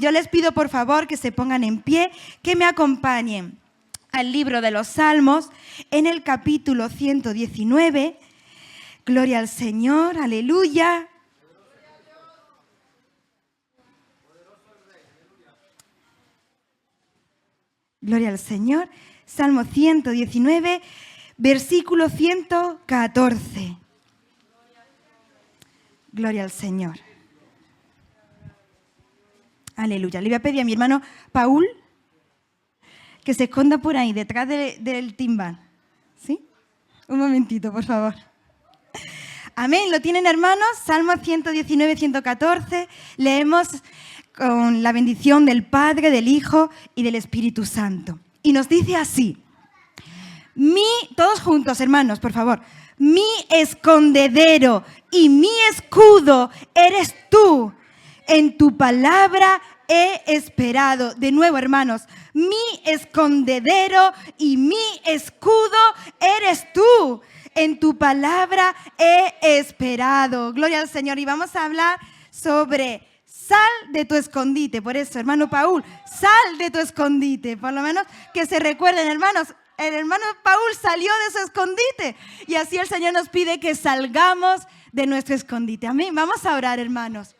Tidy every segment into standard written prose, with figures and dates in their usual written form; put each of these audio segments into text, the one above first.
yo les pido por favor que se pongan en pie, que me acompañen al libro de los Salmos en el capítulo 119. Gloria al Señor, aleluya. Gloria al Señor. Salmo 119, versículo 114. Gloria al Señor. Aleluya. Le voy a pedir a mi hermano Paul que se esconda por ahí, detrás del timbal. ¿Sí? Un momentito, por favor. Amén. ¿Lo tienen, hermanos? Salmo 119, 114. Leemos con la bendición del Padre, del Hijo y del Espíritu Santo. Y nos dice así. Todos juntos, hermanos, por favor. Mi escondedero y mi escudo eres tú. En tu palabra he esperado. De nuevo, hermanos. Mi escondedero y mi escudo eres tú. En tu palabra he esperado. Gloria al Señor. Y vamos a hablar sobre sal de tu escondite. Por eso, hermano Paul, sal de tu escondite. Por lo menos que se recuerden, hermanos. El hermano Paul salió de su escondite. Y así el Señor nos pide que salgamos de nuestro escondite. Amén. Vamos a orar, hermanos.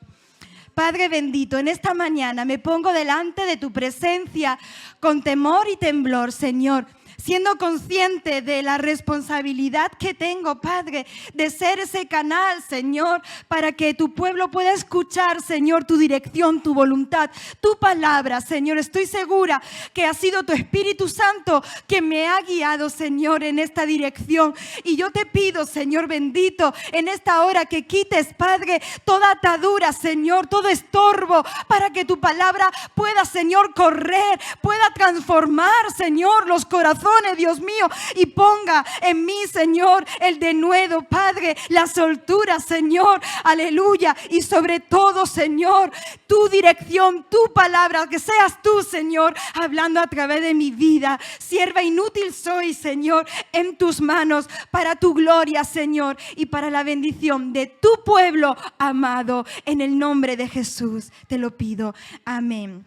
Padre bendito, en esta mañana me pongo delante de tu presencia con temor y temblor, Señor, siendo consciente de la responsabilidad que tengo, Padre, de ser ese canal, Señor, para que tu pueblo pueda escuchar, Señor, tu dirección, tu voluntad, tu palabra, Señor. Estoy segura que ha sido tu Espíritu Santo que me ha guiado, Señor, en esta dirección. Y yo te pido, Señor bendito, en esta hora que quites, Padre, toda atadura, Señor, todo estorbo, para que tu palabra pueda, Señor, correr, pueda transformar, Señor, los corazones, Dios mío, y ponga en mí, Señor, el denuedo, Padre, la soltura, Señor, aleluya, y sobre todo, Señor, tu dirección, tu palabra, que seas tú, Señor, hablando a través de mi vida. Sierva inútil soy, Señor, en tus manos, para tu gloria, Señor, y para la bendición de tu pueblo amado, en el nombre de Jesús, te lo pido, amén.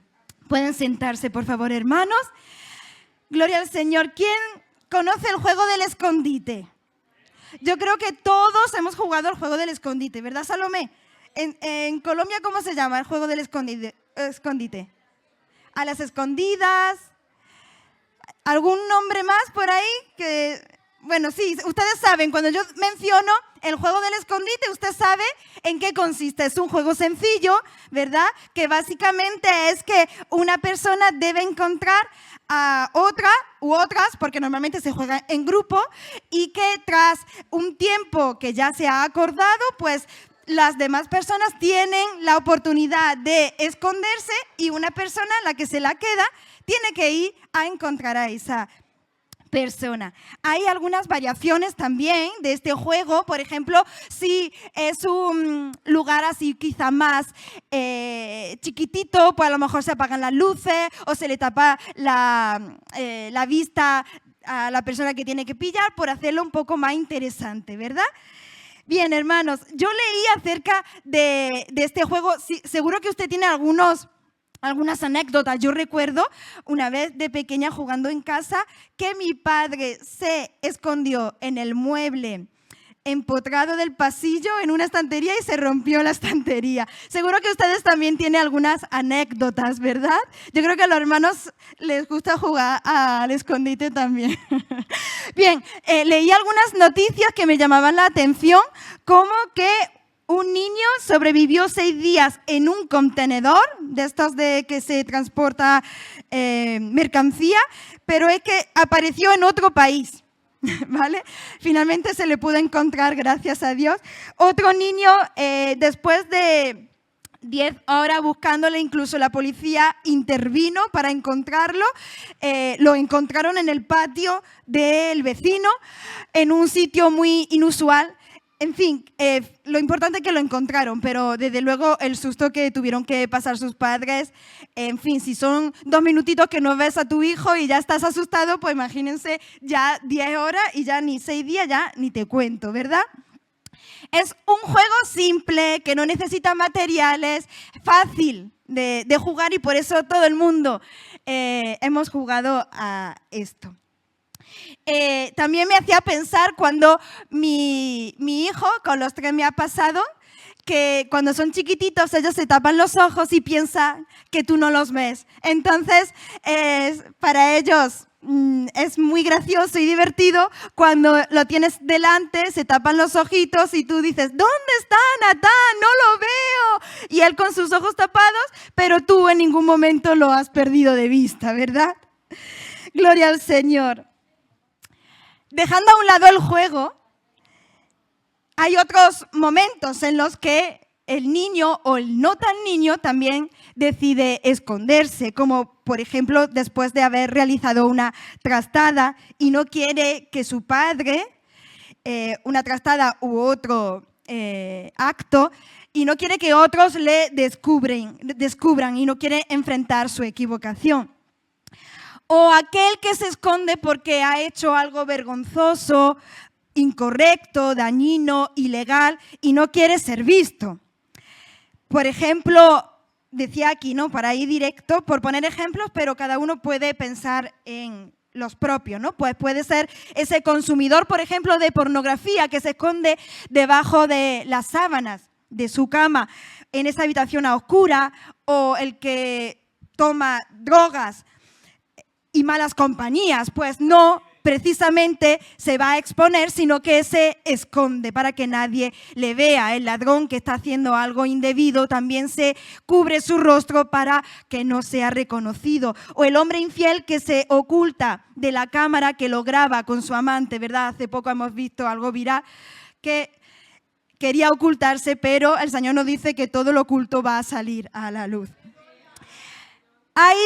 Pueden sentarse, por favor, hermanos. Gloria al Señor. ¿Quién conoce el juego del escondite? Yo creo que todos hemos jugado al juego del escondite, ¿verdad, Salomé? En Colombia, ¿cómo se llama el juego del escondite? A las escondidas. ¿Algún nombre más por ahí? Bueno, sí, ustedes saben, cuando yo menciono el juego del escondite, usted sabe en qué consiste. Es un juego sencillo, ¿verdad? Que básicamente es que una persona debe encontrar a otra u otras, porque normalmente se juega en grupo, y que tras un tiempo que ya se ha acordado, pues las demás personas tienen la oportunidad de esconderse y una persona, la que se la queda, tiene que ir a encontrar a esa persona. Hay algunas variaciones también de este juego. Por ejemplo, si es un lugar así quizá más chiquitito, pues a lo mejor se apagan las luces o se le tapa la vista a la persona que tiene que pillar, por hacerlo un poco más interesante, ¿verdad? Bien, hermanos, yo leí acerca de este juego. Sí, seguro que usted tiene algunas anécdotas. Yo recuerdo una vez de pequeña jugando en casa que mi padre se escondió en el mueble empotrado del pasillo en una estantería y se rompió la estantería. Seguro que ustedes también tienen algunas anécdotas, ¿verdad? Yo creo que a los hermanos les gusta jugar al escondite también. Bien, leí algunas noticias que me llamaban la atención, como que un niño sobrevivió 6 días en un contenedor, de estos de que se transporta mercancía, pero es que apareció en otro país, ¿vale? Finalmente se le pudo encontrar, gracias a Dios. Otro niño, después de 10 horas buscándole, incluso la policía intervino para encontrarlo. Lo encontraron en el patio del vecino, en un sitio muy inusual. En fin, lo importante es que lo encontraron, pero desde luego el susto que tuvieron que pasar sus padres. En fin, si son 2 minutitos que no ves a tu hijo y ya estás asustado, pues imagínense ya 10 horas y ya ni 6 días, ya ni te cuento, ¿verdad? Es un juego simple, que no necesita materiales, fácil de jugar y por eso todo el mundo hemos jugado a esto. También me hacía pensar cuando mi hijo, con los 3 me ha pasado, que cuando son chiquititos ellos se tapan los ojos y piensan que tú no los ves. Entonces, para ellos es muy gracioso y divertido cuando lo tienes delante, se tapan los ojitos y tú dices, ¿dónde está Natán? No lo veo. Y él con sus ojos tapados, pero tú en ningún momento lo has perdido de vista, ¿verdad? Gloria al Señor. Dejando a un lado el juego, hay otros momentos en los que el niño o el no tan niño también decide esconderse, como por ejemplo después de haber realizado una trastada y no quiere que su padre, una trastada u otro acto, y no quiere que otros le descubran y no quiere enfrentar su equivocación. O aquel que se esconde porque ha hecho algo vergonzoso, incorrecto, dañino, ilegal y no quiere ser visto. Por ejemplo, decía aquí, ¿no? Para ir directo, por poner ejemplos, pero cada uno puede pensar en los propios, ¿no? Pues puede ser ese consumidor, por ejemplo, de pornografía que se esconde debajo de las sábanas de su cama, en esa habitación a oscura, o el que toma drogas y malas compañías, pues no precisamente se va a exponer, sino que se esconde para que nadie le vea. El ladrón que está haciendo algo indebido también se cubre su rostro para que no sea reconocido. O el hombre infiel que se oculta de la cámara que lo graba con su amante, ¿verdad? Hace poco hemos visto algo viral que quería ocultarse, pero el Señor nos dice que todo lo oculto va a salir a la luz. Hay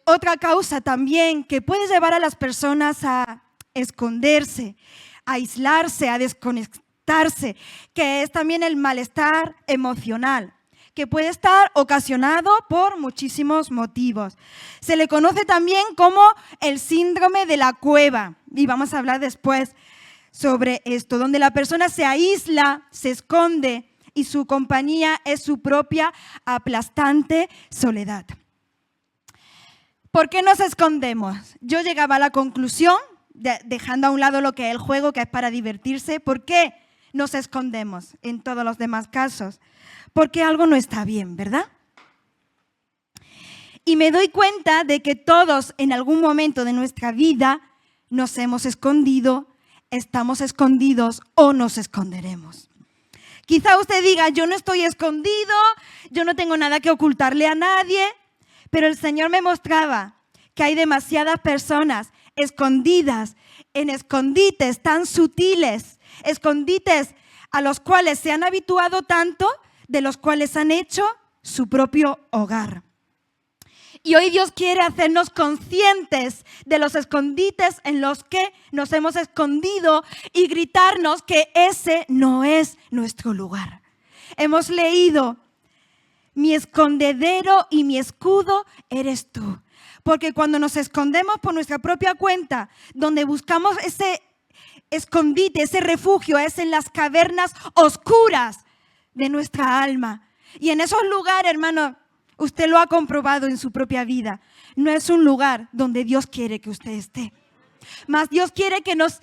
otra causa también que puede llevar a las personas a esconderse, a aislarse, a desconectarse, que es también el malestar emocional, que puede estar ocasionado por muchísimos motivos. Se le conoce también como el síndrome de la cueva, y vamos a hablar después sobre esto, donde la persona se aísla, se esconde y su compañía es su propia aplastante soledad. ¿Por qué nos escondemos? Yo llegaba a la conclusión, dejando a un lado lo que es el juego, que es para divertirse, ¿por qué nos escondemos en todos los demás casos? Porque algo no está bien, ¿verdad? Y me doy cuenta de que todos en algún momento de nuestra vida nos hemos escondido, estamos escondidos o nos esconderemos. Quizá usted diga, yo no estoy escondido, yo no tengo nada que ocultarle a nadie, pero el Señor me mostraba que hay demasiadas personas escondidas en escondites tan sutiles, escondites a los cuales se han habituado tanto, de los cuales han hecho su propio hogar. Y hoy Dios quiere hacernos conscientes de los escondites en los que nos hemos escondido y gritarnos que ese no es nuestro lugar. Hemos leído: mi escondedero y mi escudo eres tú. Porque cuando nos escondemos por nuestra propia cuenta, donde buscamos ese escondite, ese refugio, es en las cavernas oscuras de nuestra alma. Y en esos lugares, hermano, usted lo ha comprobado en su propia vida. No es un lugar donde Dios quiere que usted esté. Mas Dios quiere que nos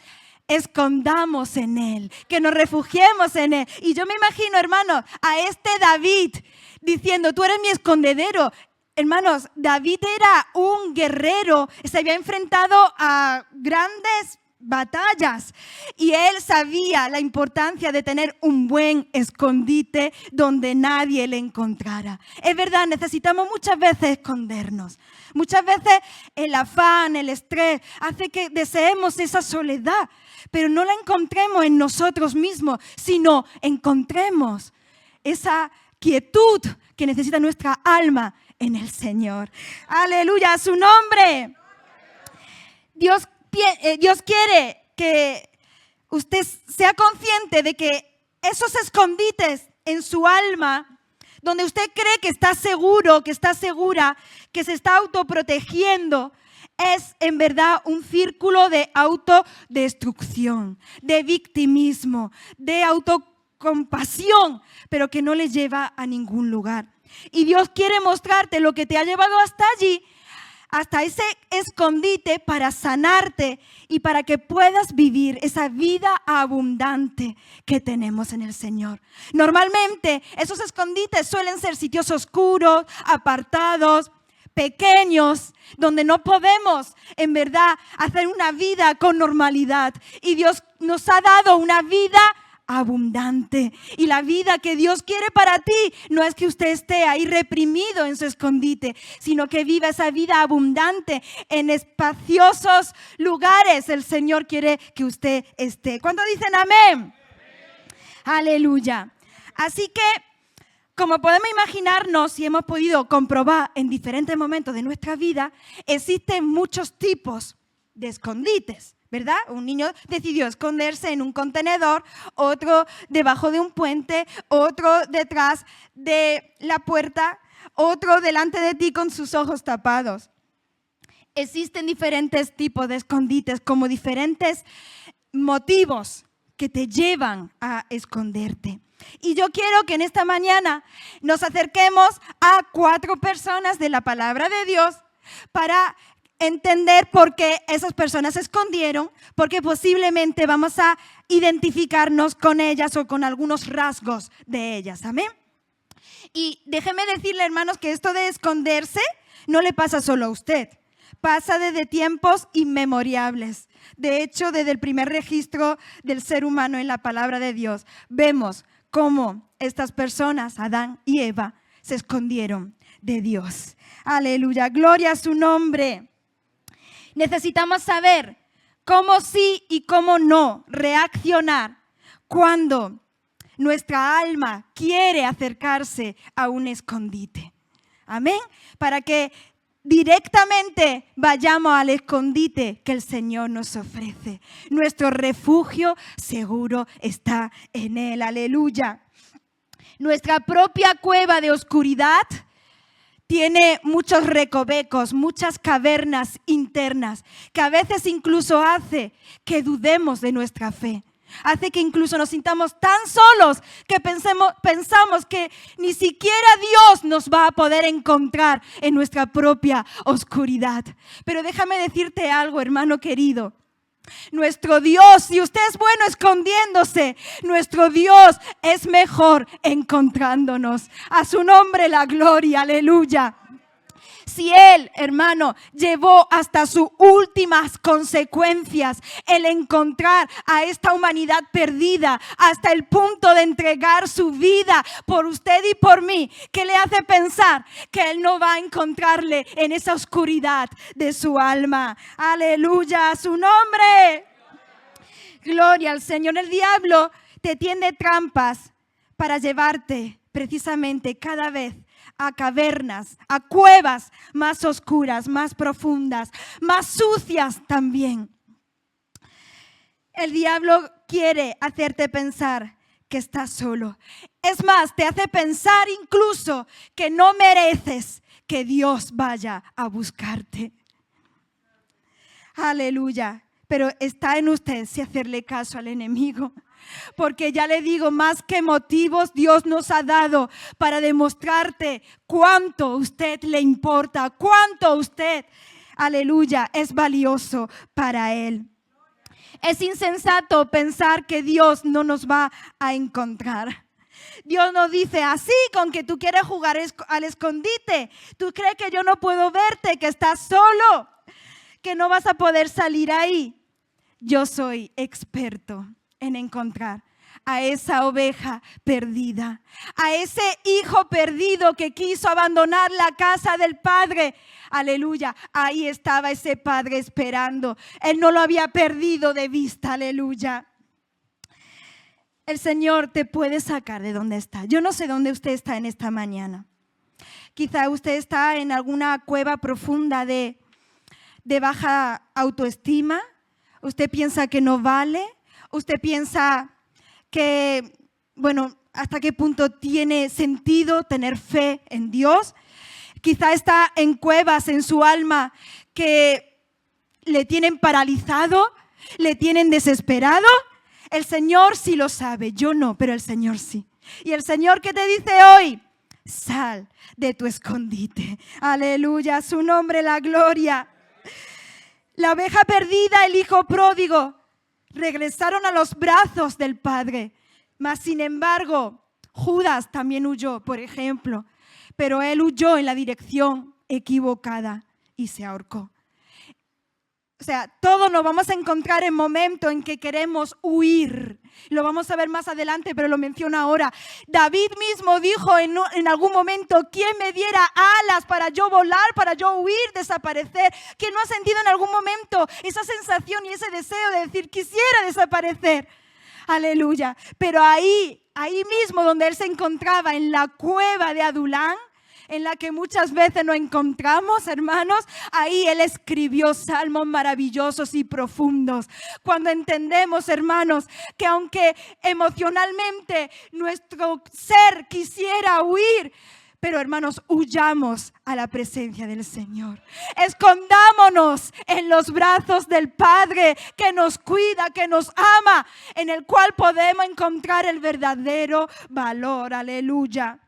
escondamos en Él, que nos refugiemos en Él. Y yo me imagino, hermano, a este David diciendo, tú eres mi escondedero. Hermanos, David era un guerrero, se había enfrentado a grandes batallas y él sabía la importancia de tener un buen escondite donde nadie le encontrara. Es verdad, necesitamos muchas veces escondernos. Muchas veces el afán, el estrés hace que deseemos esa soledad, pero no la encontremos en nosotros mismos, sino encontremos esa quietud que necesita nuestra alma en el Señor. ¡Aleluya! ¡A su nombre! Dios quiere que usted sea consciente de que esos escondites en su alma, donde usted cree que está seguro, que está segura, que se está autoprotegiendo, es en verdad un círculo de autodestrucción, de victimismo, de con pasión, pero que no les lleva a ningún lugar. Y Dios quiere mostrarte lo que te ha llevado hasta allí, hasta ese escondite, para sanarte y para que puedas vivir esa vida abundante que tenemos en el Señor. Normalmente esos escondites suelen ser sitios oscuros, apartados, pequeños, donde no podemos en verdad hacer una vida con normalidad. Y Dios nos ha dado una vida abundante. Y la vida que Dios quiere para ti no es que usted esté ahí reprimido en su escondite, sino que viva esa vida abundante en espaciosos lugares. El Señor quiere que usted esté. ¿Cuántos dicen amén? Aleluya. Así que, como podemos imaginarnos y hemos podido comprobar en diferentes momentos de nuestra vida, existen muchos tipos de escondites, ¿verdad? Un niño decidió esconderse en un contenedor, otro debajo de un puente, otro detrás de la puerta, otro delante de ti con sus ojos tapados. Existen diferentes tipos de escondites, como diferentes motivos que te llevan a esconderte. Y yo quiero que en esta mañana nos acerquemos a 4 personas de la palabra de Dios para entender por qué esas personas se escondieron, porque posiblemente vamos a identificarnos con ellas o con algunos rasgos de ellas. Amén. Y déjeme decirle, hermanos, que esto de esconderse no le pasa solo a usted. Pasa desde tiempos inmemorables. De hecho, desde el primer registro del ser humano en la palabra de Dios, vemos cómo estas personas, Adán y Eva, se escondieron de Dios. Aleluya, gloria a su nombre. Necesitamos saber cómo sí y cómo no reaccionar cuando nuestra alma quiere acercarse a un escondite. Amén. Para que directamente vayamos al escondite que el Señor nos ofrece. Nuestro refugio seguro está en Él. Aleluya. Nuestra propia cueva de oscuridad tiene muchos recovecos, muchas cavernas internas, que a veces incluso hace que dudemos de nuestra fe. Hace que incluso nos sintamos tan solos que pensamos que ni siquiera Dios nos va a poder encontrar en nuestra propia oscuridad. Pero déjame decirte algo, hermano querido. Nuestro Dios, si usted es bueno escondiéndose, nuestro Dios es mejor encontrándonos. A su nombre la gloria, aleluya. Si Él, hermano, llevó hasta sus últimas consecuencias el encontrar a esta humanidad perdida hasta el punto de entregar su vida por usted y por mí, ¿qué le hace pensar que Él no va a encontrarle en esa oscuridad de su alma? Aleluya, a su nombre. Gloria al Señor. El diablo te tiende trampas para llevarte precisamente cada vez a cavernas, a cuevas más oscuras, más profundas, más sucias también. El diablo quiere hacerte pensar que estás solo. Es más, te hace pensar incluso que no mereces que Dios vaya a buscarte. Aleluya. Pero está en usted si hacerle caso al enemigo. Porque ya le digo, más que motivos Dios nos ha dado para demostrarte cuánto a usted le importa, cuánto a usted, aleluya, es valioso para Él. Es insensato pensar que Dios no nos va a encontrar. Dios nos dice, así con que tú quieres jugar al escondite, tú crees que yo no puedo verte, que estás solo, que no vas a poder salir ahí. Yo soy experto en encontrar a esa oveja perdida, a ese hijo perdido que quiso abandonar la casa del padre. Aleluya, ahí estaba ese padre esperando. Él no lo había perdido de vista, aleluya. El Señor te puede sacar de donde está. Yo no sé dónde usted está en esta mañana. Quizá usted está en alguna cueva profunda de baja autoestima. Usted piensa que no vale. Usted piensa que, bueno, ¿hasta qué punto tiene sentido tener fe en Dios? Quizá está en cuevas en su alma que le tienen paralizado, le tienen desesperado. El Señor sí lo sabe, yo no, pero el Señor sí. Y el Señor que te dice hoy, sal de tu escondite. Aleluya, a su nombre la gloria. La oveja perdida, el hijo pródigo, regresaron a los brazos del Padre. Mas sin embargo, Judas también huyó, por ejemplo. Pero él huyó en la dirección equivocada y se ahorcó. O sea, todos nos vamos a encontrar en momentos en que queremos huir. Lo vamos a ver más adelante, pero lo menciono ahora. David mismo dijo en algún momento, ¿quién me diera alas para yo volar, para yo huir, desaparecer? ¿Quién no ha sentido en algún momento esa sensación y ese deseo de decir, quisiera desaparecer? Aleluya. Pero ahí mismo donde él se encontraba, en la cueva de Adulán, en la que muchas veces nos encontramos, hermanos, ahí él escribió salmos maravillosos y profundos. Cuando entendemos, hermanos, que aunque emocionalmente nuestro ser quisiera huir, pero hermanos, huyamos a la presencia del Señor. Escondámonos en los brazos del Padre que nos cuida, que nos ama, en el cual podemos encontrar el verdadero valor. Aleluya.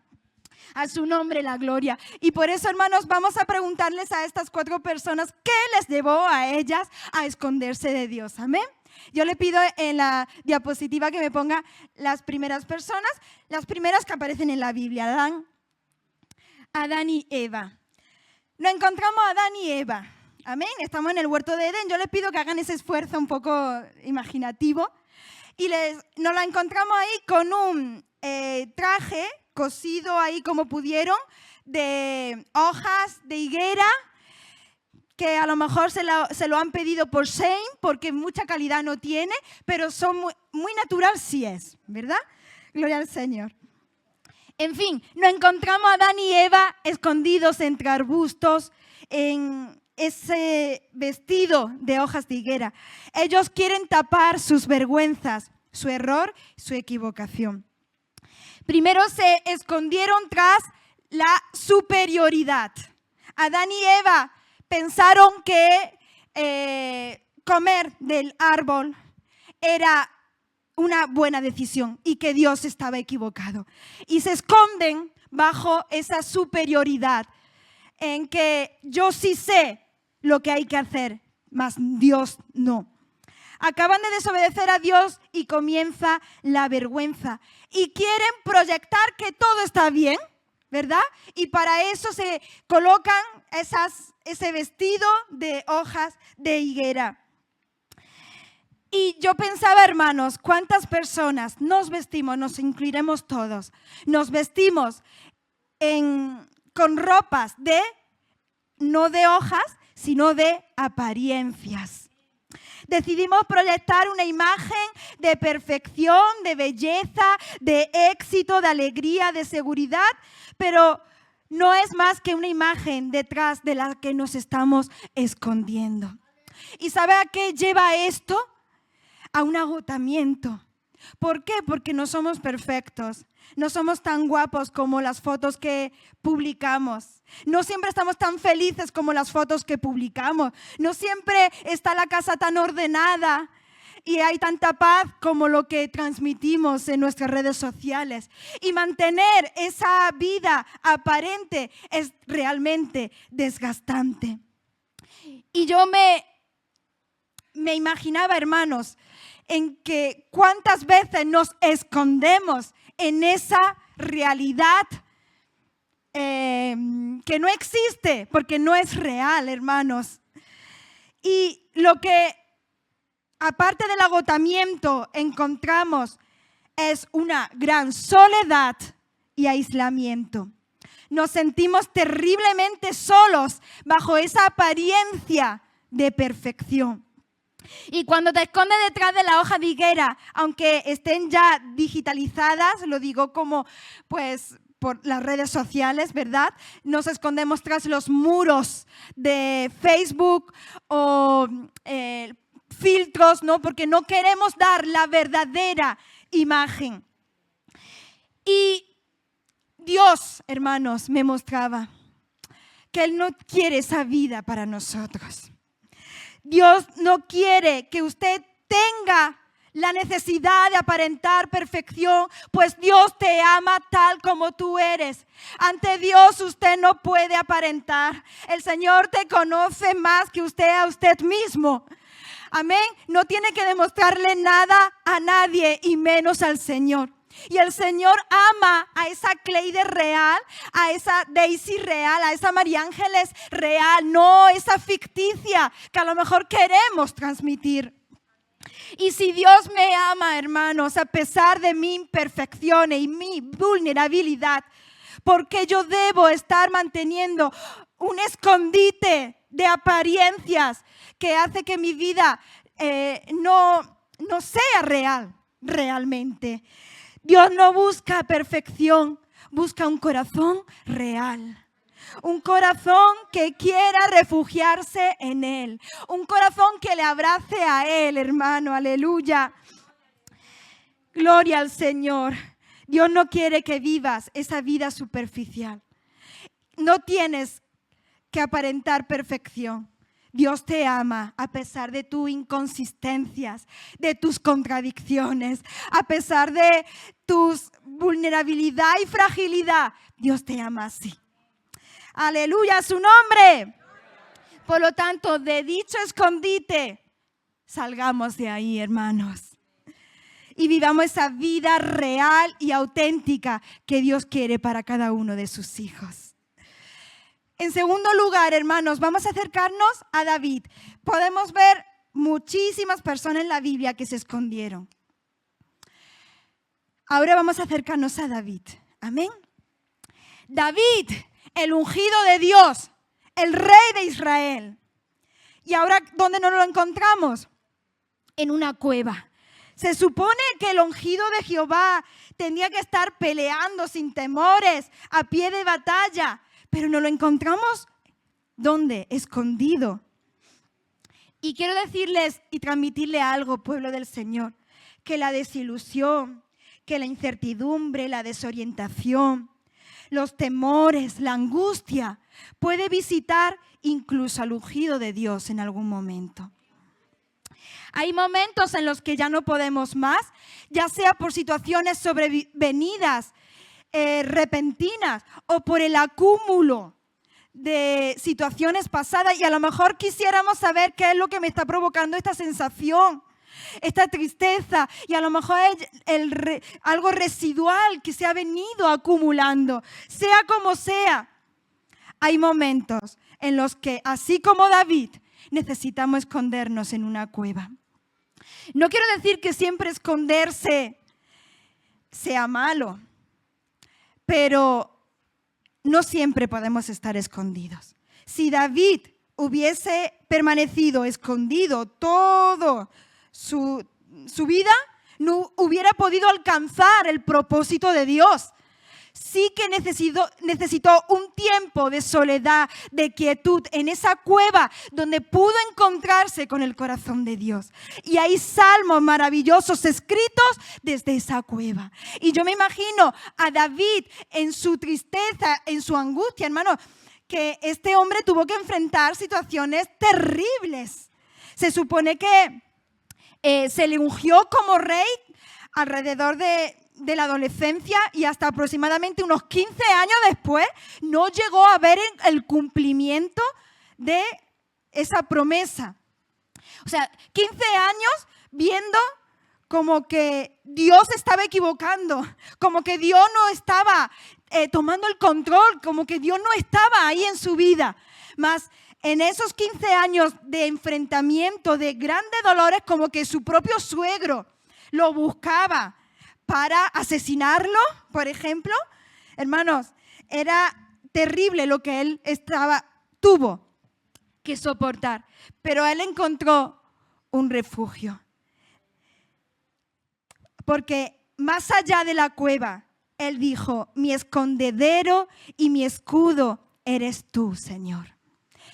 A su nombre la gloria. Y por eso, hermanos, vamos a preguntarles a estas 4 personas qué les llevó a ellas a esconderse de Dios. Amén. Yo le pido en la diapositiva que me ponga las primeras personas, las primeras que aparecen en la Biblia, Adán y Eva. Nos encontramos a Adán y Eva. Amén. Estamos en el huerto de Edén. Yo les pido que hagan ese esfuerzo un poco imaginativo. Y nos la encontramos ahí con un traje cosido ahí como pudieron, de hojas de higuera, que a lo mejor se lo han pedido por Shein, porque mucha calidad no tiene, pero son muy natural sí es, ¿verdad? Gloria al Señor. En fin, nos encontramos a Adán y Eva escondidos entre arbustos en ese vestido de hojas de higuera. Ellos quieren tapar sus vergüenzas, su error, su equivocación. Primero se escondieron tras la superioridad. Adán y Eva pensaron que comer del árbol era una buena decisión y que Dios estaba equivocado. Y se esconden bajo esa superioridad en que yo sí sé lo que hay que hacer, mas Dios no. Acaban de desobedecer a Dios y comienza la vergüenza. Y quieren proyectar que todo está bien, ¿verdad? Y para eso se colocan ese vestido de hojas de higuera. Y yo pensaba, hermanos, ¿cuántas personas nos vestimos? Nos incluiremos todos. Nos vestimos con ropas no de hojas, sino de apariencias. Decidimos proyectar una imagen de perfección, de belleza, de éxito, de alegría, de seguridad, pero no es más que una imagen detrás de la que nos estamos escondiendo. ¿Y sabe a qué lleva esto? A un agotamiento. ¿Por qué? Porque no somos perfectos. No somos tan guapos como las fotos que publicamos. No siempre estamos tan felices como las fotos que publicamos. No siempre está la casa tan ordenada y hay tanta paz como lo que transmitimos en nuestras redes sociales. Y mantener esa vida aparente es realmente desgastante. Y yo me imaginaba, hermanos, en que cuántas veces nos escondemos en esa realidad que no existe, porque no es real, hermanos. Y lo que, aparte del agotamiento, encontramos es una gran soledad y aislamiento. Nos sentimos terriblemente solos bajo esa apariencia de perfección. Y cuando te escondes detrás de la hoja de higuera, aunque estén ya digitalizadas, lo digo como pues por las redes sociales, ¿verdad? Nos escondemos tras los muros de Facebook o filtros, ¿no? Porque no queremos dar la verdadera imagen. Y Dios, hermanos, me mostraba que Él no quiere esa vida para nosotros. Dios no quiere que usted tenga la necesidad de aparentar perfección, pues Dios te ama tal como tú eres. Ante Dios usted no puede aparentar. El Señor te conoce más que usted a usted mismo. Amén. No tiene que demostrarle nada a nadie y menos al Señor. Y el Señor ama a esa Cleide real, a esa Daisy real, a esa María Ángeles real, no esa ficticia que a lo mejor queremos transmitir. Y si Dios me ama, hermanos, a pesar de mi imperfección y mi vulnerabilidad, ¿por qué yo debo estar manteniendo un escondite de apariencias que hace que mi vida no sea real, realmente? Dios no busca perfección, busca un corazón real. Un corazón que quiera refugiarse en Él. Un corazón que le abrace a Él, hermano. Aleluya. Gloria al Señor. Dios no quiere que vivas esa vida superficial. No tienes que aparentar perfección. Dios te ama a pesar de tus inconsistencias, de tus contradicciones, a pesar de tus vulnerabilidad y fragilidad. Dios te ama así. Aleluya, su nombre. Por lo tanto, de dicho escondite, salgamos de ahí, hermanos. Y vivamos esa vida real y auténtica que Dios quiere para cada uno de sus hijos. En segundo lugar, hermanos, vamos a acercarnos a David. Podemos ver muchísimas personas en la Biblia que se escondieron. Ahora vamos a acercarnos a David. Amén. David, el ungido de Dios, el rey de Israel. Y ahora, ¿dónde nos lo encontramos? En una cueva. Se supone que el ungido de Jehová tendría que estar peleando sin temores, a pie de batalla. Pero nos lo encontramos, ¿dónde? Escondido. Y quiero decirles y transmitirle algo, pueblo del Señor, que la desilusión, que la incertidumbre, la desorientación, los temores, la angustia, puede visitar incluso al ungido de Dios en algún momento. Hay momentos en los que ya no podemos más, ya sea por situaciones sobrevenidas, repentinas o por el acúmulo de situaciones pasadas, y a lo mejor quisiéramos saber qué es lo que me está provocando esta sensación, esta tristeza, y a lo mejor es algo residual que se ha venido acumulando. Sea como sea, hay momentos en los que, así como David, necesitamos escondernos en una cueva. No quiero decir que siempre esconderse sea malo, pero no siempre podemos estar escondidos. Si David hubiese permanecido escondido toda su vida, no hubiera podido alcanzar el propósito de Dios. Sí que necesitó un tiempo de soledad, de quietud, en esa cueva donde pudo encontrarse con el corazón de Dios. Y hay salmos maravillosos escritos desde esa cueva. Y yo me imagino a David en su tristeza, en su angustia, hermano, que este hombre tuvo que enfrentar situaciones terribles. Se supone que se le ungió como rey alrededor de la adolescencia, y hasta aproximadamente unos 15 años después no llegó a ver el cumplimiento de esa promesa. O sea, 15 años viendo como que Dios estaba equivocando, como que Dios no estaba tomando el control, como que Dios no estaba ahí en su vida. Mas en esos 15 años de enfrentamiento, de grandes dolores, como que su propio suegro lo buscaba para asesinarlo, por ejemplo. Hermanos, era terrible lo que él tuvo que soportar, pero él encontró un refugio. Porque más allá de la cueva, él dijo: mi escondedero y mi escudo eres tú, Señor.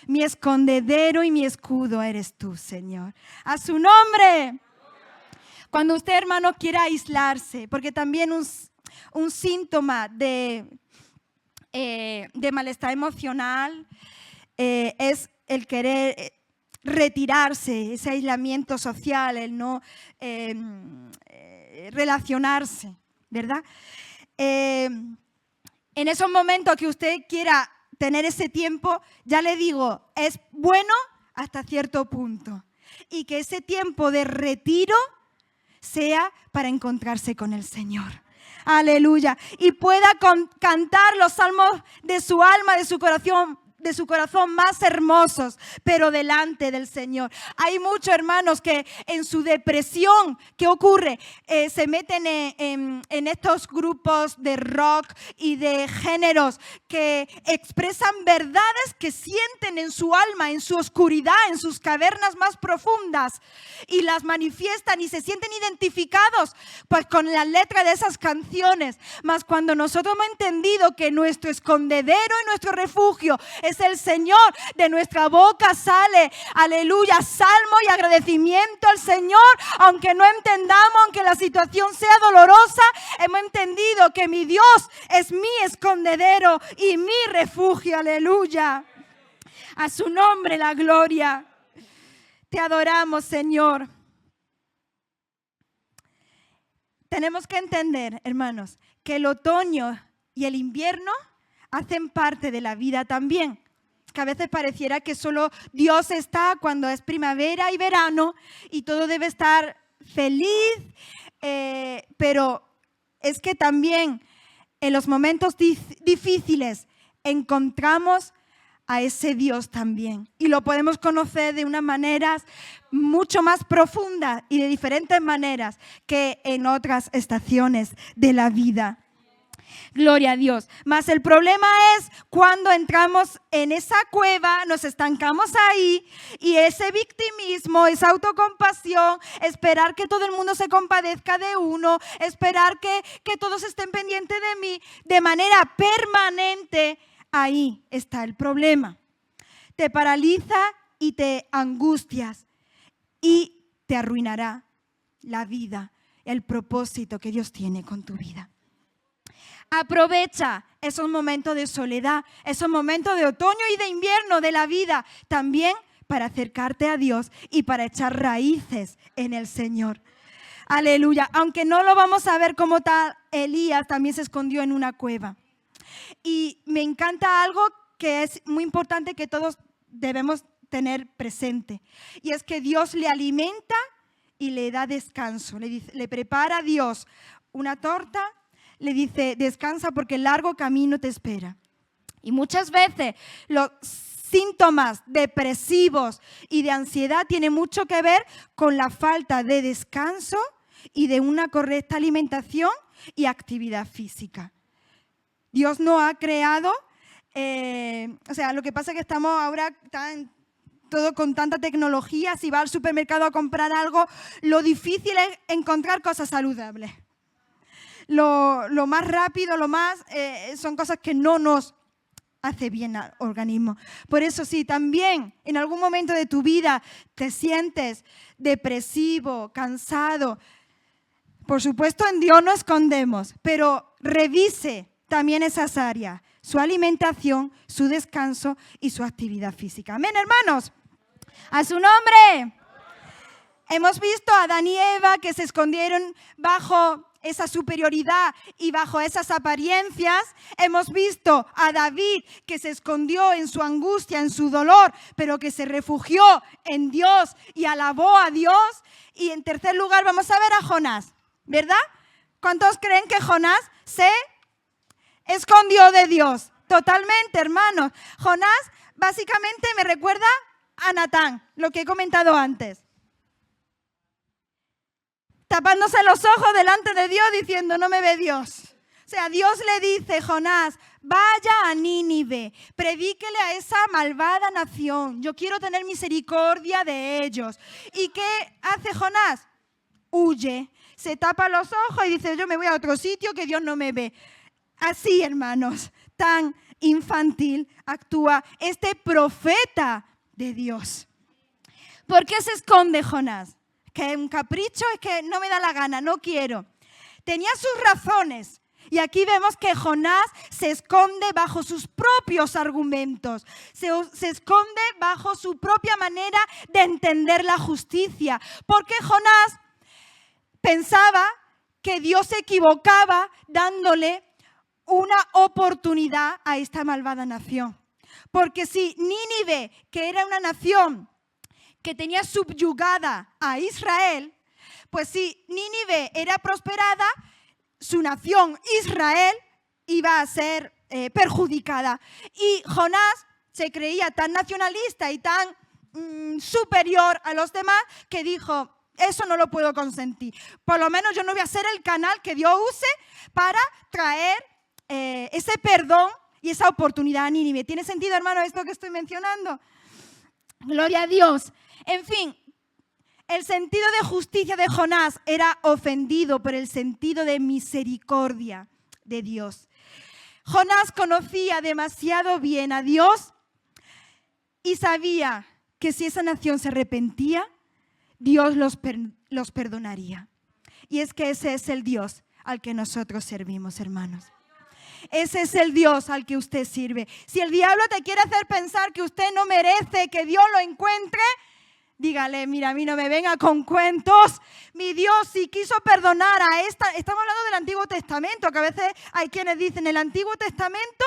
Mi escondedero y mi escudo eres tú, Señor. A su nombre. Cuando usted, hermano, quiera aislarse, porque también un síntoma de malestar emocional es el querer retirarse, ese aislamiento social, el no relacionarse, ¿verdad? En esos momentos que usted quiera tener ese tiempo, ya le digo, es bueno hasta cierto punto. Y que ese tiempo de retiro sea para encontrarse con el Señor. Aleluya. Y pueda cantar los salmos de su alma, de su corazón más hermosos, pero delante del Señor. Hay muchos hermanos que en su depresión, ¿qué ocurre? Se meten en estos grupos de rock y de géneros que expresan verdades que sienten en su alma, en su oscuridad, en sus cavernas más profundas, y las manifiestan y se sienten identificados pues con las letras de esas canciones. Mas cuando nosotros hemos entendido que nuestro escondedero y nuestro refugio es el Señor, de nuestra boca sale, aleluya, salmo y agradecimiento al Señor, aunque no entendamos, aunque la situación sea dolorosa, hemos entendido que mi Dios es mi escondedero y mi refugio, aleluya. A su nombre la gloria. Te adoramos, Señor. Tenemos que entender, hermanos, que el otoño y el invierno hacen parte de la vida también. Que a veces pareciera que solo Dios está cuando es primavera y verano y todo debe estar feliz, pero es que también en los momentos difíciles encontramos a ese Dios también. Y lo podemos conocer de unas maneras mucho más profundas y de diferentes maneras que en otras estaciones de la vida. Gloria a Dios. Mas el problema es cuando entramos en esa cueva, nos estancamos ahí y ese victimismo, esa autocompasión, esperar que todo el mundo se compadezca de uno, esperar que todos estén pendientes de mí de manera permanente, ahí está el problema. Te paraliza y te angustias y te arruinará la vida, el propósito que Dios tiene con tu vida. Aprovecha esos momentos de soledad, esos momentos de otoño y de invierno de la vida, también para acercarte a Dios y para echar raíces en el Señor. Aleluya. Aunque no lo vamos a ver como tal, Elías también se escondió en una cueva. Y me encanta algo que es muy importante que todos debemos tener presente. Y es que Dios le alimenta y le da descanso. Le prepara a Dios una torta. Le dice, descansa porque el largo camino te espera. Y muchas veces los síntomas depresivos y de ansiedad tienen mucho que ver con la falta de descanso y de una correcta alimentación y actividad física. Dios no ha creado, lo que pasa es que estamos ahora todo con tanta tecnología. Si va al supermercado a comprar algo, lo difícil es encontrar cosas saludables. Lo más rápido, son cosas que no nos hace bien al organismo. Por eso si también en algún momento de tu vida te sientes depresivo, cansado, por supuesto en Dios no escondemos, pero revise también esas áreas, su alimentación, su descanso y su actividad física. Amén, hermanos. A su nombre. Hemos visto a Adán y Eva que se escondieron bajo esa superioridad y bajo esas apariencias. Hemos visto a David que se escondió en su angustia, en su dolor, pero que se refugió en Dios y alabó a Dios. Y en tercer lugar vamos a ver a Jonás, ¿verdad? ¿Cuántos creen que Jonás se escondió de Dios? Totalmente, hermanos. Jonás básicamente me recuerda a Natán, lo que he comentado antes. Tapándose los ojos delante de Dios diciendo, no me ve Dios. O sea, Dios le dice, Jonás, vaya a Nínive, predíquele a esa malvada nación. Yo quiero tener misericordia de ellos. ¿Y qué hace Jonás? Huye, se tapa los ojos y dice, yo me voy a otro sitio que Dios no me ve. Así, hermanos, tan infantil actúa este profeta de Dios. ¿Por qué se esconde Jonás? ¿Que es un capricho? Es que no me da la gana, no quiero. Tenía sus razones. Y aquí vemos que Jonás se esconde bajo sus propios argumentos, se esconde bajo su propia manera de entender la justicia, porque Jonás pensaba que Dios se equivocaba dándole una oportunidad a esta malvada nación. Porque si Nínive, que era una nación que tenía subyugada a Israel, pues si Nínive era prosperada, su nación Israel iba a ser perjudicada. Y Jonás se creía tan nacionalista y tan superior a los demás que dijo: eso no lo puedo consentir. Por lo menos yo no voy a ser el canal que Dios use para traer ese perdón y esa oportunidad a Nínive. ¿Tiene sentido, hermano, esto que estoy mencionando? Gloria a Dios. En fin, el sentido de justicia de Jonás era ofendido por el sentido de misericordia de Dios. Jonás conocía demasiado bien a Dios y sabía que si esa nación se arrepentía, Dios los perdonaría. Y es que ese es el Dios al que nosotros servimos, hermanos. Ese es el Dios al que usted sirve. Si el diablo te quiere hacer pensar que usted no merece que Dios lo encuentre, dígale: mira, a mí no me venga con cuentos. Mi Dios, si quiso perdonar a esta... Estamos hablando del Antiguo Testamento, que a veces hay quienes dicen: el Antiguo Testamento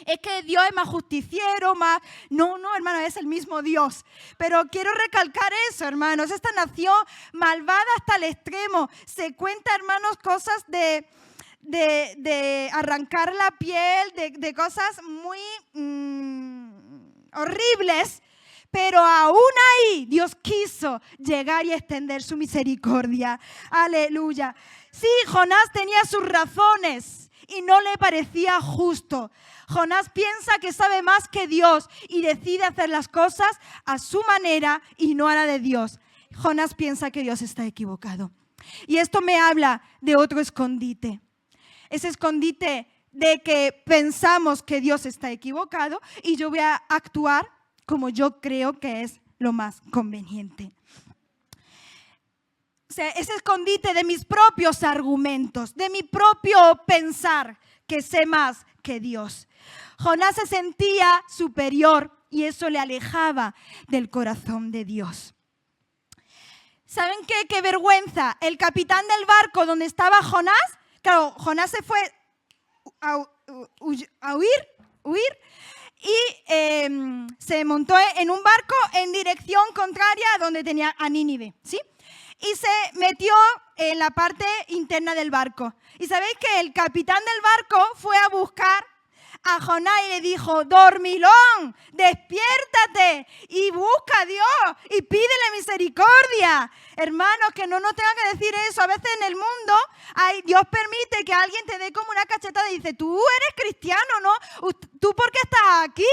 es que Dios es más justiciero, más... No, hermano, es el mismo Dios. Pero quiero recalcar eso, hermanos. Esta nación malvada hasta el extremo. Se cuenta, hermanos, cosas de arrancar la piel, de cosas muy horribles. Pero aún ahí Dios quiso llegar y extender su misericordia. Aleluya. Sí, Jonás tenía sus razones y no le parecía justo. Jonás piensa que sabe más que Dios y decide hacer las cosas a su manera y no a la de Dios. Jonás piensa que Dios está equivocado. Y esto me habla de otro escondite. Ese escondite de que pensamos que Dios está equivocado y yo voy a actuar como yo creo que es lo más conveniente. O sea, ese escondite de mis propios argumentos, de mi propio pensar que sé más que Dios. Jonás se sentía superior y eso le alejaba del corazón de Dios. ¿Saben qué? ¡Qué vergüenza! El capitán del barco donde estaba Jonás, claro, Jonás se fue a huir y se montó en un barco en dirección contraria a donde tenía a Nínive, ¿sí? Y se metió en la parte interna del barco. Y sabéis que el capitán del barco fue a buscar a Jonás y le dijo: dormilón, despiértate y busca a Dios y pídele misericordia. Hermanos, que no nos tengan que decir eso. A veces en el mundo Dios permite que alguien te dé como una cachetada y dice: tú eres cristiano, ¿no? ¿Tú por qué estás aquí?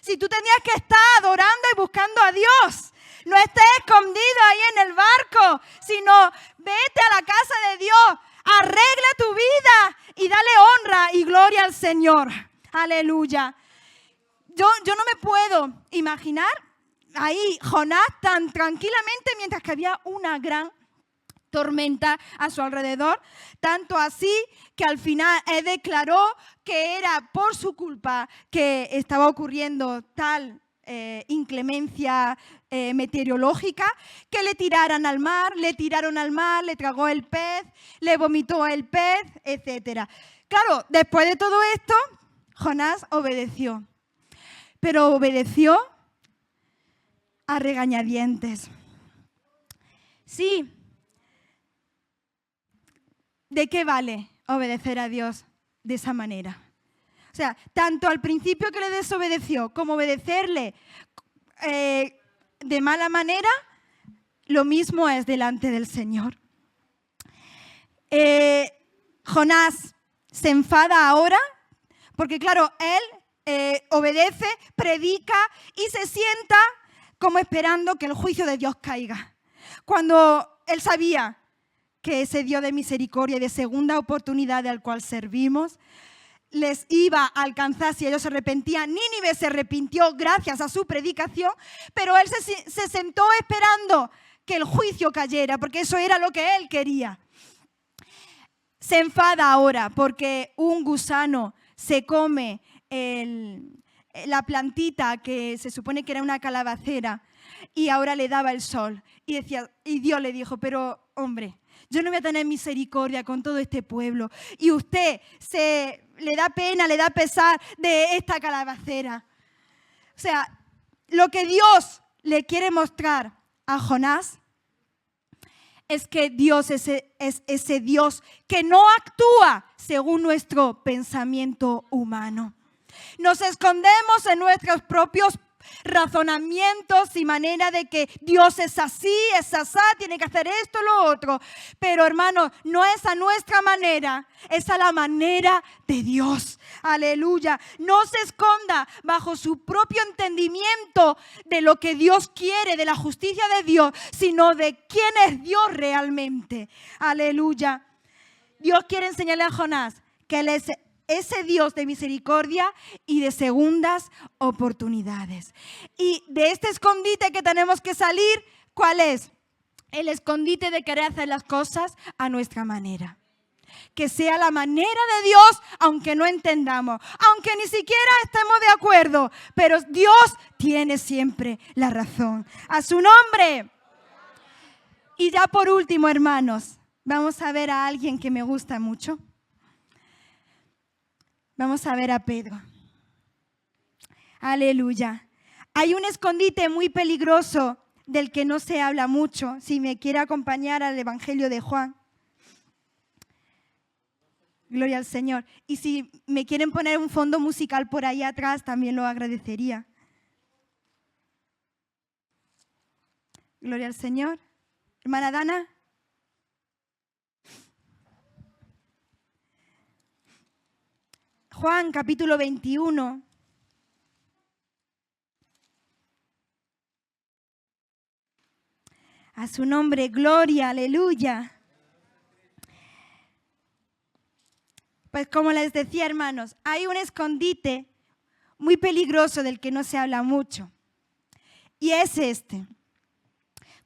Si tú tenías que estar adorando y buscando a Dios. No estés escondido ahí en el barco, sino vete a la casa de Dios, arregla tu vida y dale honra y gloria al Señor. Aleluya. Yo no me puedo imaginar ahí Jonás tan tranquilamente mientras que había una gran tormenta a su alrededor, tanto así que al final él declaró que era por su culpa que estaba ocurriendo tal inclemencia meteorológica, que le tiraron al mar, le tragó el pez, le vomitó el pez, etc. Claro, después de todo esto, Jonás obedeció, pero obedeció a regañadientes. Sí, ¿de qué vale obedecer a Dios de esa manera? O sea, tanto al principio que le desobedeció como obedecerle de mala manera, lo mismo es delante del Señor. Jonás se enfada ahora porque, claro, él obedece, predica y se sienta como esperando que el juicio de Dios caiga. Cuando él sabía que ese Dios de misericordia y de segunda oportunidad al cual servimos les iba a alcanzar si ellos se arrepentían. Nínive se arrepintió gracias a su predicación, pero él se sentó esperando que el juicio cayera, porque eso era lo que él quería. se enfada ahora porque un gusano se come la plantita que se supone que era una calabacera y ahora le daba el sol. Y Dios le dijo, pero hombre, yo no voy a tener misericordia con todo este pueblo. Y usted le da pena, le da pesar de esta calabacera. O sea, lo que Dios le quiere mostrar a Jonás es que Dios es ese Dios que no actúa según nuestro pensamiento humano. Nos escondemos en nuestros propios razonamientos y manera de que Dios es así, es asá, tiene que hacer esto, lo otro. Pero hermanos, no es a nuestra manera, es a la manera de Dios. Aleluya. No se esconda bajo su propio entendimiento de lo que Dios quiere, de la justicia de Dios, sino de quién es Dios realmente. Aleluya. Dios quiere enseñarle a Jonás que Él es ese Dios de misericordia y de segundas oportunidades. Y de este escondite que tenemos que salir, ¿cuál es? El escondite de querer hacer las cosas a nuestra manera. Que sea la manera de Dios, aunque no entendamos, aunque ni siquiera estemos de acuerdo, pero Dios tiene siempre la razón. A su nombre. Y ya por último, hermanos, vamos a ver a alguien que me gusta mucho. Vamos a ver a Pedro. Aleluya. Hay un escondite muy peligroso del que no se habla mucho. Si me quiere acompañar al Evangelio de Juan. Gloria al Señor. Y si me quieren poner un fondo musical por ahí atrás, también lo agradecería. Gloria al Señor. Hermana Dana. Juan capítulo 21. A su nombre, gloria, aleluya. Pues como les decía, hermanos, hay un escondite muy peligroso del que no se habla mucho. Y es este.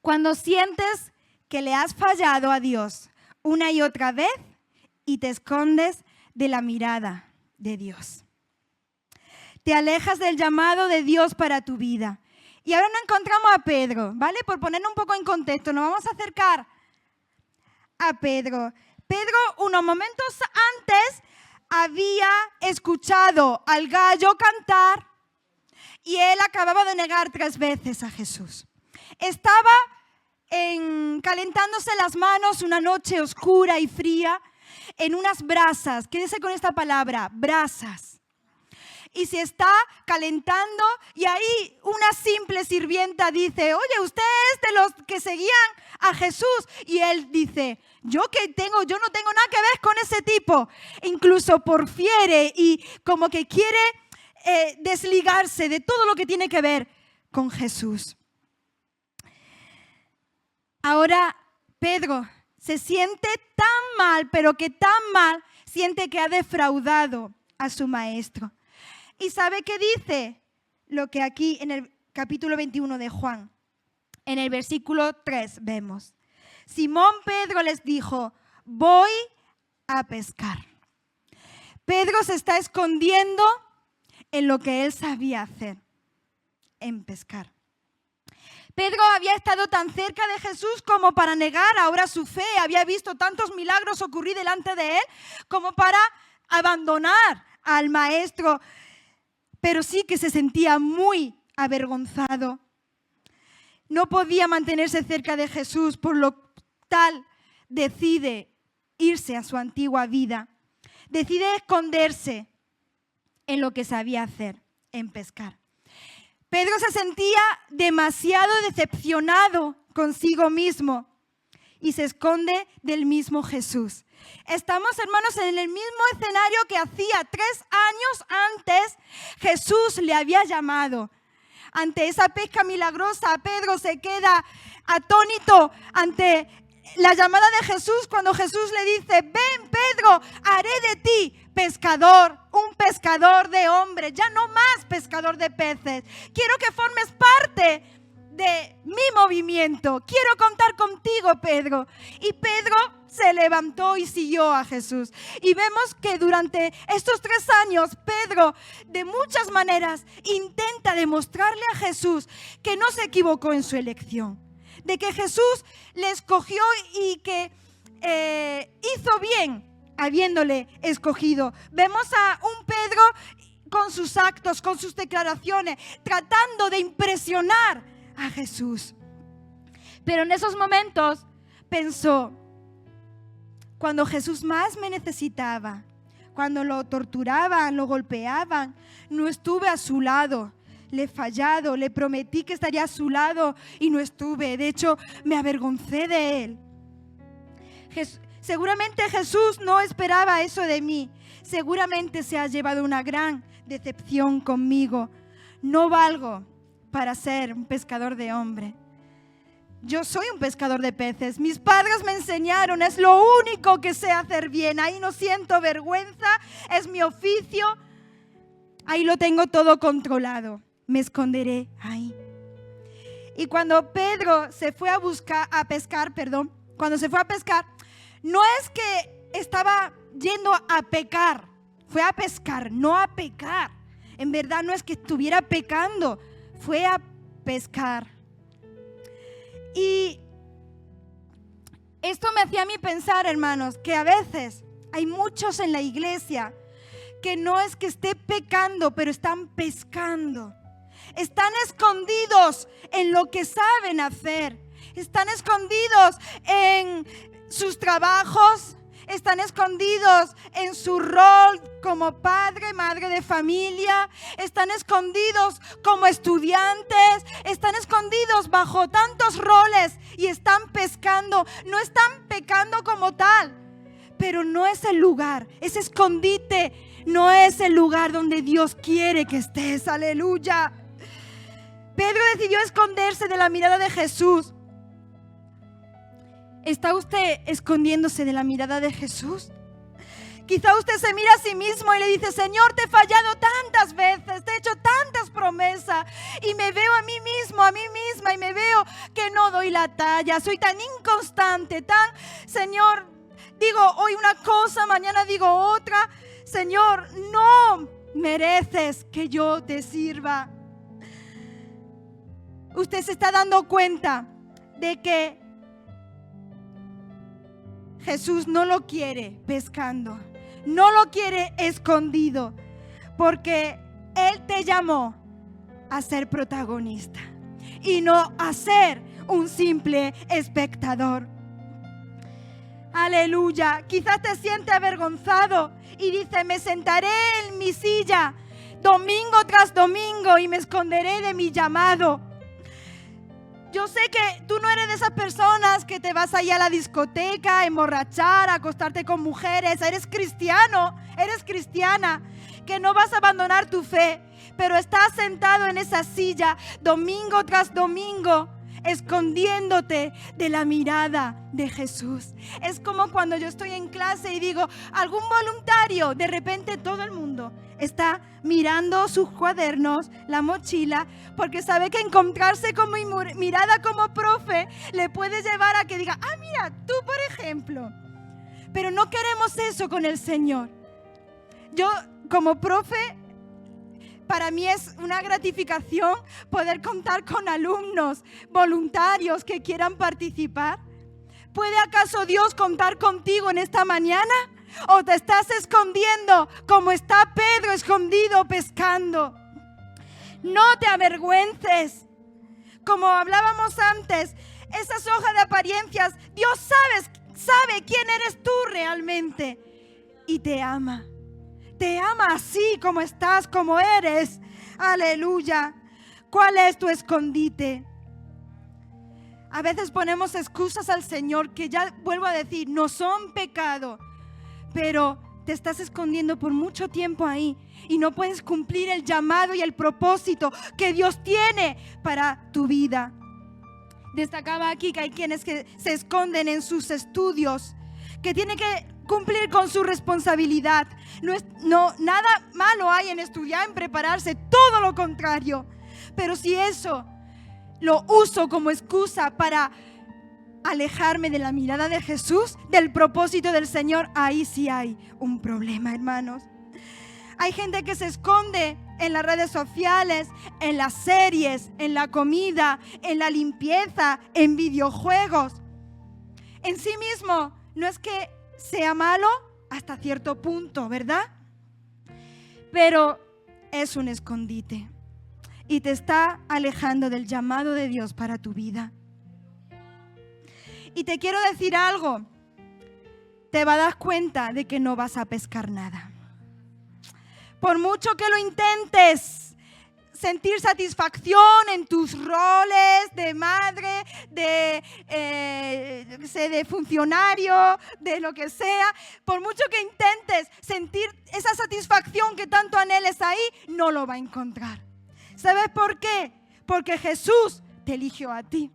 Cuando sientes que le has fallado a Dios una y otra vez y te escondes de la mirada de Dios. Te alejas del llamado de Dios para tu vida. Y ahora nos encontramos a Pedro, ¿vale? Por ponernos un poco en contexto, nos vamos a acercar a Pedro. Pedro, unos momentos antes, había escuchado al gallo cantar y él acababa de negar 3 veces a Jesús. Estaba calentándose las manos una noche oscura y fría en unas brasas. Quédese con esta palabra, brasas. Y se está calentando y ahí una simple sirvienta dice, oye, usted es de los que seguían a Jesús. Y él dice, yo no tengo nada que ver con ese tipo. Incluso porfiere y como que quiere desligarse de todo lo que tiene que ver con Jesús. Ahora Pedro se siente tan mal, pero que tan mal, siente que ha defraudado a su maestro. ¿Y sabe qué dice? Lo que aquí en el capítulo 21 de Juan, en el versículo 3 vemos. Simón Pedro les dijo, voy a pescar. Pedro se está escondiendo en lo que él sabía hacer, en pescar. Pedro había estado tan cerca de Jesús como para negar ahora su fe. Había visto tantos milagros ocurrir delante de él como para abandonar al maestro. Pero sí que se sentía muy avergonzado. No podía mantenerse cerca de Jesús, por lo tal decide irse a su antigua vida. Decide esconderse en lo que sabía hacer, en pescar. Pedro se sentía demasiado decepcionado consigo mismo y se esconde del mismo Jesús. Estamos, hermanos, en el mismo escenario que hacía 3 años antes Jesús le había llamado. Ante esa pesca milagrosa, Pedro se queda atónito ante la llamada de Jesús cuando Jesús le dice, ven Pedro, haré de ti pescador, un pescador de hombres, ya no más pescador de peces. Quiero que formes parte de mi movimiento. Quiero contar contigo, Pedro. Y Pedro se levantó y siguió a Jesús. Y vemos que durante estos 3 años, Pedro, de muchas maneras, intenta demostrarle a Jesús que no se equivocó en su elección, de que Jesús le escogió y que hizo bien habiéndole escogido. Vemos a un Pedro con sus actos, con sus declaraciones, tratando de impresionar a Jesús. Pero en esos momentos pensó, cuando Jesús más me necesitaba, cuando lo torturaban, lo golpeaban, no estuve a su lado. Le he fallado, le prometí que estaría a su lado y no estuve. De hecho, me avergoncé de él. Seguramente Jesús no esperaba eso de mí. Seguramente se ha llevado una gran decepción conmigo. No valgo para ser un pescador de hombres. Yo soy un pescador de peces. Mis padres me enseñaron, es lo único que sé hacer bien. Ahí no siento vergüenza, es mi oficio. Ahí lo tengo todo controlado. Me esconderé ahí. Y cuando Pedro se fue a pescar, no es que estaba yendo a pecar, fue a pescar, no a pecar. En verdad no es que estuviera pecando, fue a pescar. Y esto me hacía a mí pensar, hermanos, que a veces hay muchos en la iglesia que no es que esté pecando, pero están pescando. Están escondidos en lo que saben hacer. Están escondidos en sus trabajos. Están escondidos en su rol como padre, madre de familia. Están escondidos como estudiantes. Están escondidos bajo tantos roles y están pescando. No están pecando como tal, pero no es el lugar, ese escondite no es el lugar donde Dios quiere que estés. Aleluya. Pedro decidió esconderse de la mirada de Jesús. ¿Está usted escondiéndose de la mirada de Jesús? Quizá usted se mira a sí mismo y le dice, Señor, te he fallado tantas veces, te he hecho tantas promesas y me veo a mí mismo, a mí misma y me veo que no doy la talla, soy tan inconstante, Señor, digo hoy una cosa, mañana digo otra. Señor, no mereces que yo te sirva. Usted se está dando cuenta de que Jesús no lo quiere pescando, no lo quiere escondido, porque Él te llamó a ser protagonista y no a ser un simple espectador. Aleluya. Quizás te sientes avergonzado y dices, me sentaré en mi silla domingo tras domingo y me esconderé de mi llamado. Yo sé que tú no eres de esas personas que te vas allá a la discoteca, a emborrachar, a acostarte con mujeres. Eres cristiano, eres cristiana, que no vas a abandonar tu fe, pero estás sentado en esa silla domingo tras domingo, escondiéndote de la mirada de Jesús. Es como cuando yo estoy en clase y digo, algún voluntario, de repente todo el mundo está mirando sus cuadernos, la mochila, porque sabe que encontrarse con mi mirada como profe le puede llevar a que diga, mira, tú por ejemplo. Pero no queremos eso con el Señor. Yo como profe, para mí es una gratificación poder contar con alumnos voluntarios que quieran participar. ¿Puede acaso Dios contar contigo en esta mañana? ¿O te estás escondiendo como está Pedro escondido pescando? No te avergüences. Como hablábamos antes, esas hojas de apariencias, Dios sabe quién eres tú realmente y te ama. Te ama así como estás, como eres. Aleluya. ¿Cuál es tu escondite? A veces ponemos excusas al Señor que, ya vuelvo a decir, no son pecado, pero te estás escondiendo por mucho tiempo ahí y no puedes cumplir el llamado y el propósito que Dios tiene para tu vida. Destacaba aquí que hay quienes que se esconden en sus estudios, que tienen que cumplir con su responsabilidad. Nada malo hay en estudiar, en prepararse, todo lo contrario. Pero si eso lo uso como excusa para alejarme de la mirada de Jesús, del propósito del Señor, ahí sí hay un problema, hermanos. Hay gente que se esconde en las redes sociales, en las series, en la comida, en la limpieza, en videojuegos. En sí mismo no es que sea malo hasta cierto punto, ¿verdad? Pero es un escondite y te está alejando del llamado de Dios para tu vida. Y te quiero decir algo, te vas a dar cuenta de que no vas a pescar nada. Por mucho que lo intentes, sentir satisfacción en tus roles de madre, de funcionario, de lo que sea, por mucho que intentes sentir esa satisfacción que tanto anheles ahí, no lo va a encontrar. ¿Sabes por qué? Porque Jesús te eligió a ti.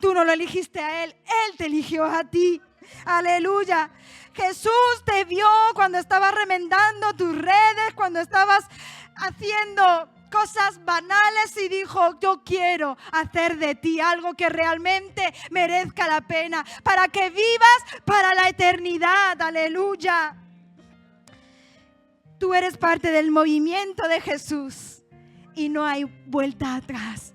Tú no lo elegiste a Él, Él te eligió a ti. Aleluya. Jesús te vio cuando estabas remendando tus redes, cuando estabas haciendo cosas banales y dijo: yo quiero hacer de ti algo que realmente merezca la pena, para que vivas para la eternidad. Aleluya. Tú eres parte del movimiento de Jesús y no hay vuelta atrás.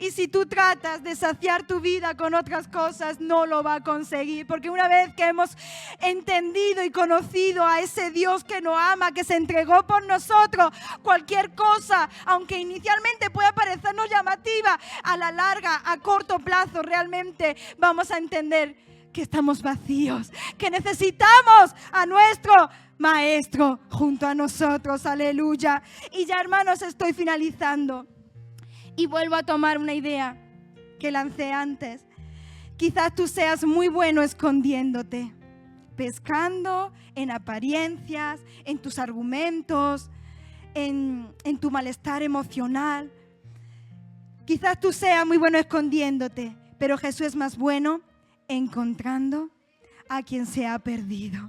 Y si tú tratas de saciar tu vida con otras cosas, no lo va a conseguir. Porque una vez que hemos entendido y conocido a ese Dios que nos ama, que se entregó por nosotros, cualquier cosa, aunque inicialmente pueda parecernos llamativa, a la larga, a corto plazo, realmente vamos a entender que estamos vacíos, que necesitamos a nuestro Maestro junto a nosotros. Aleluya. Y ya, hermanos, estoy finalizando. Y vuelvo a tomar una idea que lancé antes. Quizás tú seas muy bueno escondiéndote, pescando en apariencias, en tus argumentos, en tu malestar emocional. Quizás tú seas muy bueno escondiéndote, pero Jesús es más bueno encontrando a quien se ha perdido.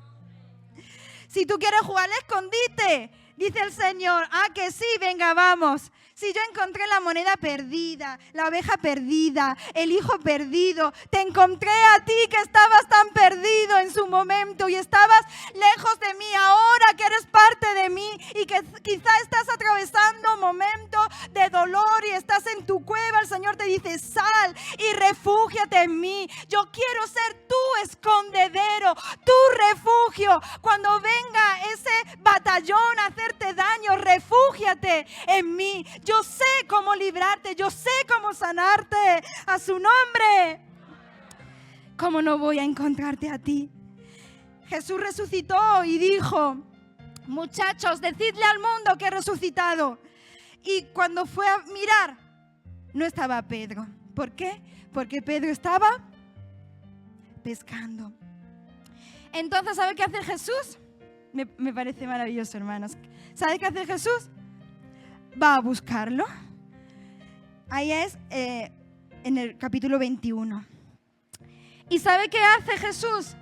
Si tú quieres jugar al escondite, dice el Señor: que sí, venga, vamos. Si yo encontré la moneda perdida, la oveja perdida, el hijo perdido, te encontré a ti que estabas tan perdido en su momento y estabas lejos de mí, ahora que eres parte de mí y que quizá estás atravesando momentos de dolor y estás en tu cueva, el Señor te dice: sal y refúgiate en mí. Yo quiero ser tu escondedero, tu refugio. Cuando venga ese batallón a hacerte daño, refúgiate en mí. Yo sé cómo librarte, yo sé cómo sanarte. A su nombre. ¿Cómo no voy a encontrarte a ti? Jesús resucitó y dijo: muchachos, decidle al mundo que he resucitado. Y cuando fue a mirar, no estaba Pedro. ¿Por qué? Porque Pedro estaba pescando. Entonces, ¿sabe qué hace Jesús? Me parece maravilloso, hermanos. ¿Sabe qué hace Jesús? Va a buscarlo. Ahí es en el capítulo 21. ¿Y sabe qué hace Jesús?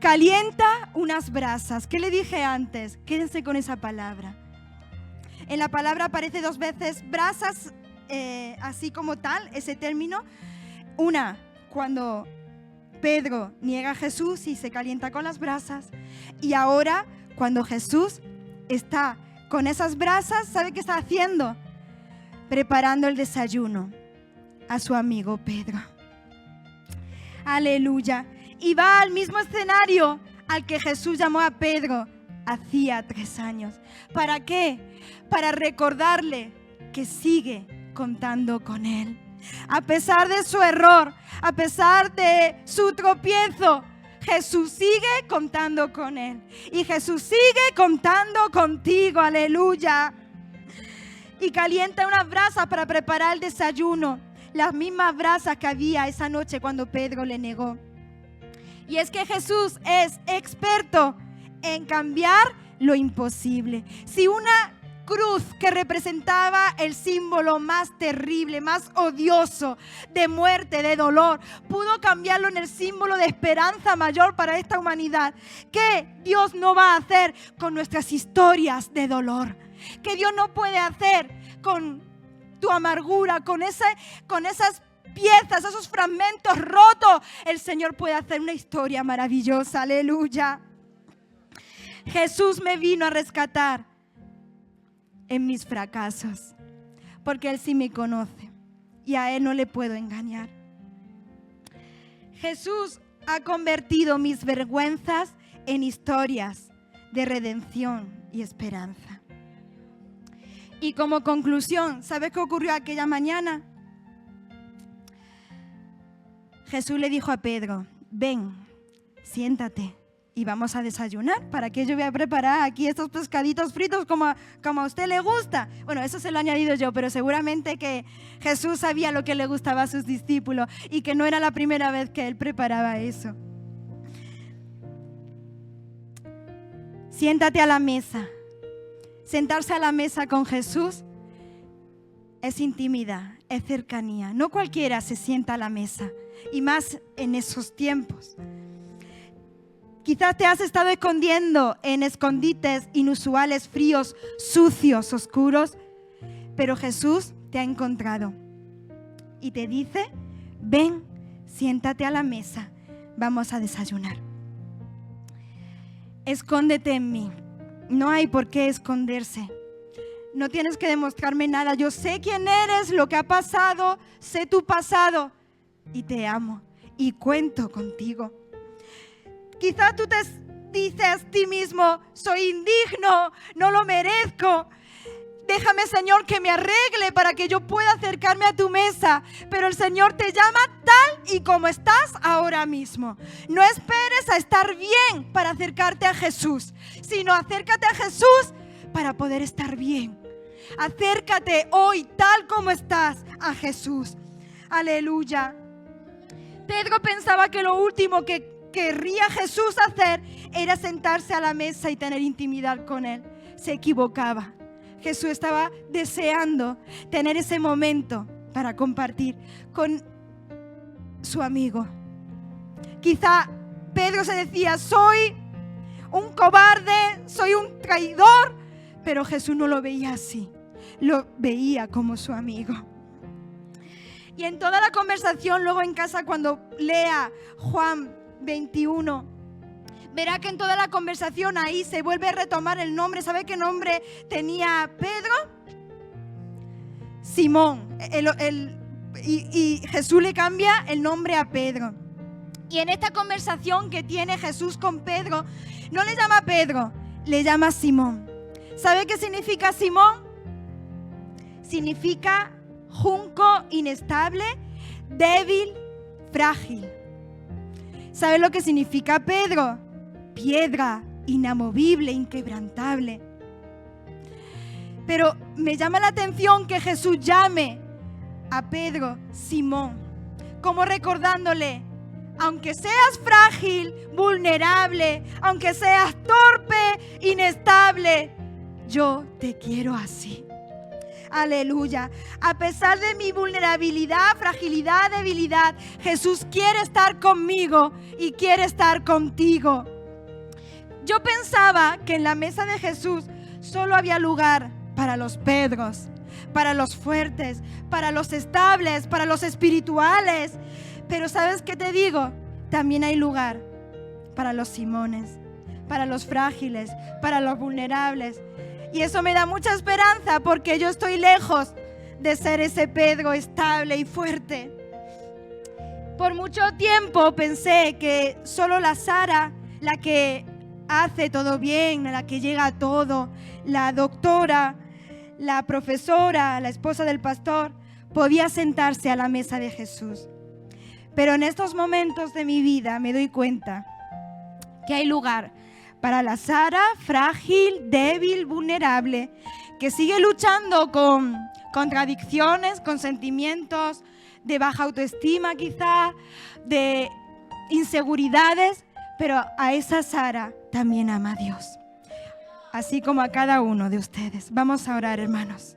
Calienta unas brasas. ¿Qué le dije antes? Quédense con esa palabra. En la palabra aparece 2 veces brasas, así como tal, ese término. Una, cuando Pedro niega a Jesús y se calienta con las brasas. Y ahora, cuando Jesús está con esas brasas, ¿sabe qué está haciendo? Preparando el desayuno a su amigo Pedro. Aleluya. Y va al mismo escenario al que Jesús llamó a Pedro hacía 3 años. ¿Para qué? Para recordarle que sigue contando con él. A pesar de su error, a pesar de su tropiezo, Jesús sigue contando con él. Y Jesús sigue contando contigo. Aleluya. Y calienta unas brasas para preparar el desayuno. Las mismas brasas que había esa noche cuando Pedro le negó. Y es que Jesús es experto en cambiar lo imposible. Si una cruz que representaba el símbolo más terrible, más odioso de muerte, de dolor, pudo cambiarlo en el símbolo de esperanza mayor para esta humanidad, ¿qué Dios no va a hacer con nuestras historias de dolor? ¿Qué Dios no puede hacer con tu amargura, con esas piezas, esos fragmentos rotos, el Señor puede hacer una historia maravillosa. Aleluya. Jesús me vino a rescatar en mis fracasos, porque Él sí me conoce y a Él no le puedo engañar. Jesús ha convertido mis vergüenzas en historias de redención y esperanza. Y como conclusión, ¿sabes qué ocurrió aquella mañana? Jesús le dijo a Pedro: ven, siéntate y vamos a desayunar. ¿Para qué yo voy a preparar aquí estos pescaditos fritos como a usted le gusta? Bueno, eso se lo he añadido yo, pero seguramente que Jesús sabía lo que le gustaba a sus discípulos y que no era la primera vez que Él preparaba eso. Siéntate a la mesa. Sentarse a la mesa con Jesús es intimidad, es cercanía. No cualquiera se sienta a la mesa, y más en esos tiempos. Quizás te has estado escondiendo en escondites inusuales, fríos, sucios, oscuros, pero Jesús te ha encontrado y te dice: ven, siéntate a la mesa, vamos a desayunar. Escóndete en mí. No hay por qué esconderse. No tienes que demostrarme nada. Yo sé quién eres, lo que ha pasado, sé tu pasado y te amo y cuento contigo. Quizás tú te dices a ti mismo: soy indigno, no lo merezco. Déjame, Señor, que me arregle para que yo pueda acercarme a tu mesa. Pero el Señor te llama tal y como estás ahora mismo. No esperes a estar bien para acercarte a Jesús, sino acércate a Jesús para poder estar bien. Acércate hoy tal como estás a Jesús. Aleluya. Pedro pensaba que lo último que querría Jesús hacer era sentarse a la mesa y tener intimidad con Él. Se equivocaba. Jesús estaba deseando tener ese momento para compartir con su amigo. Quizá Pedro se decía: soy un cobarde, soy un traidor, pero Jesús no lo veía así, lo veía como su amigo. Y en toda la conversación, luego en casa, cuando lea Juan 21, verá que en toda la conversación ahí se vuelve a retomar el nombre. ¿Sabe qué nombre tenía Pedro? Simón. Y Jesús le cambia el nombre a Pedro. Y en esta conversación que tiene Jesús con Pedro, no le llama Pedro, le llama Simón. ¿Sabe qué significa Simón? Significa junco inestable, débil, frágil. ¿Sabe lo que significa Pedro? Piedra, inamovible, inquebrantable. Pero me llama la atención que Jesús llame a Pedro Simón, como recordándole: aunque seas frágil, vulnerable, aunque seas torpe, inestable, yo te quiero así. Aleluya. A pesar de mi vulnerabilidad, fragilidad, debilidad, Jesús quiere estar conmigo y quiere estar contigo. Yo pensaba que en la mesa de Jesús solo había lugar para los Pedros, para los fuertes, para los estables, para los espirituales. Pero ¿sabes qué te digo? También hay lugar para los Simones, para los frágiles, para los vulnerables. Y eso me da mucha esperanza, porque yo estoy lejos de ser ese Pedro estable y fuerte. Por mucho tiempo pensé que solo la Sara, la que hace todo bien, la que llega a todo, la doctora, la profesora, la esposa del pastor, podía sentarse a la mesa de Jesús. Pero en estos momentos de mi vida me doy cuenta que hay lugar para la Sara frágil, débil, vulnerable, que sigue luchando con contradicciones, con sentimientos de baja autoestima quizá, de inseguridades, pero a esa Sara también ama a Dios, así como a cada uno de ustedes. Vamos a orar, hermanos.